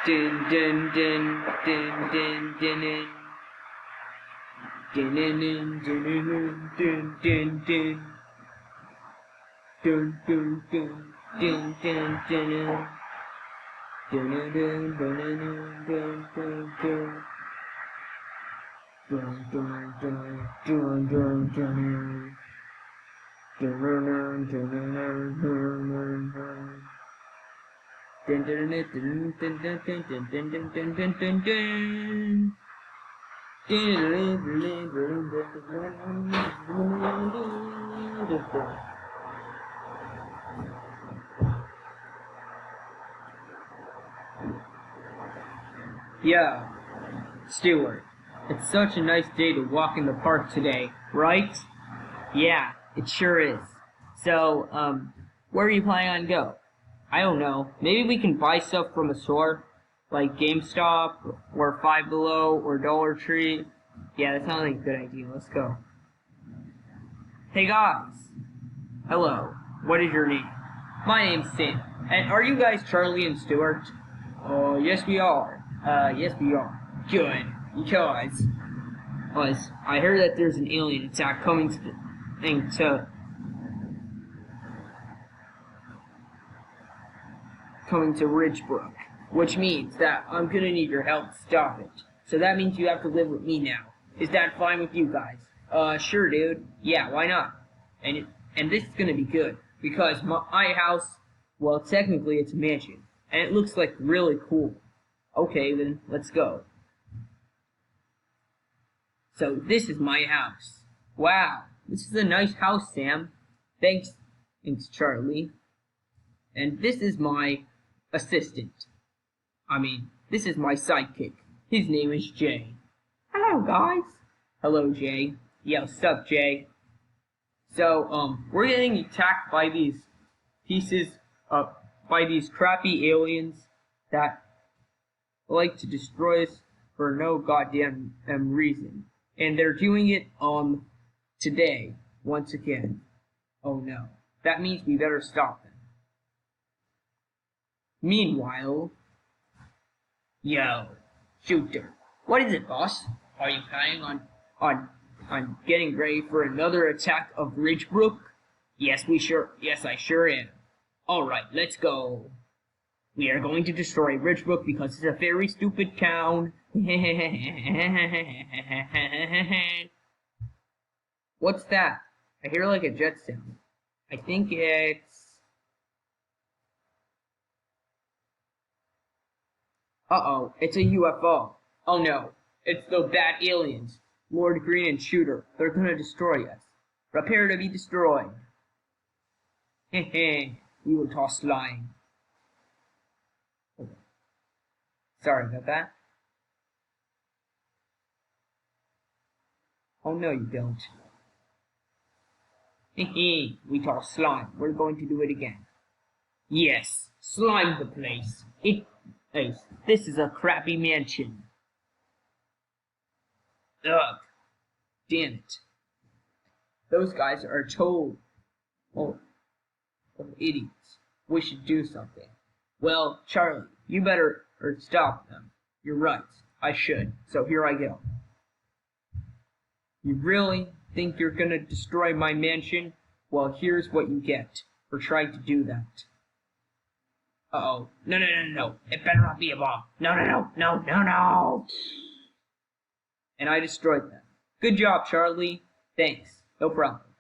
Dun dun dun dun dun dun dun dun dun dun dun dun dun dun dun dun dun dun dun dun Yeah, Stuart, it's such a nice day to walk in the park today, right? Yeah, it sure is. So, where are you planning on go? I don't know. Maybe we can buy stuff from a store, like GameStop, or Five Below, or Dollar Tree. Yeah, that sounds like a good idea. Let's go. Hey guys. Hello. What is your name? My name's Sam. And are you guys Charlie and Stuart? Yes we are. Yes we are. Good. Because I heard that there's an alien attack coming to the thing coming to Ridgebrook, which means that I'm gonna need your help to stop it. So that means you have to live with me now. Is that fine with you guys? Sure, dude. Yeah, why not? And this is gonna be good because my house, well, technically it's a mansion, and it looks like really cool. Okay, then let's go. So this is my house. Wow, this is a nice house, Sam. Thanks, Charlie. And this is my assistant. This is my sidekick. His name is Jay. Hello, guys. Hello, Jay. Yeah, what's up, Jay? So, we're getting attacked by these by these crappy aliens that like to destroy us for no goddamn reason. And they're doing it, today, once again. Oh no. That means we better stop them. Meanwhile, yo, shooter. What is it, boss? Are you planning on getting ready for another attack of Ridgebrook? Yes, I sure am. Alright, let's go. We are going to destroy Ridgebrook because it's a very stupid town. What's that? I hear like a jet sound. I think it's... Uh-oh, it's a UFO. Oh no, it's the bad aliens. Lord Green and Shooter. They're gonna destroy us. Prepare to be destroyed. Hehe, we will toss line. Sorry about that. Oh no, you don't. Hehe, we toss slime. We're going to do it again. Yes, slime the place. This is a crappy mansion. Ugh. Damn it. Those guys are total idiots. We should do something. Well, Charlie, you better stop them. You're right. I should. So here I go. You really think you're gonna destroy my mansion? Well, here's what you get for trying to do that. Uh-oh. No. It better not be a bomb. No. And I destroyed them. Good job, Charlie. Thanks. No problem.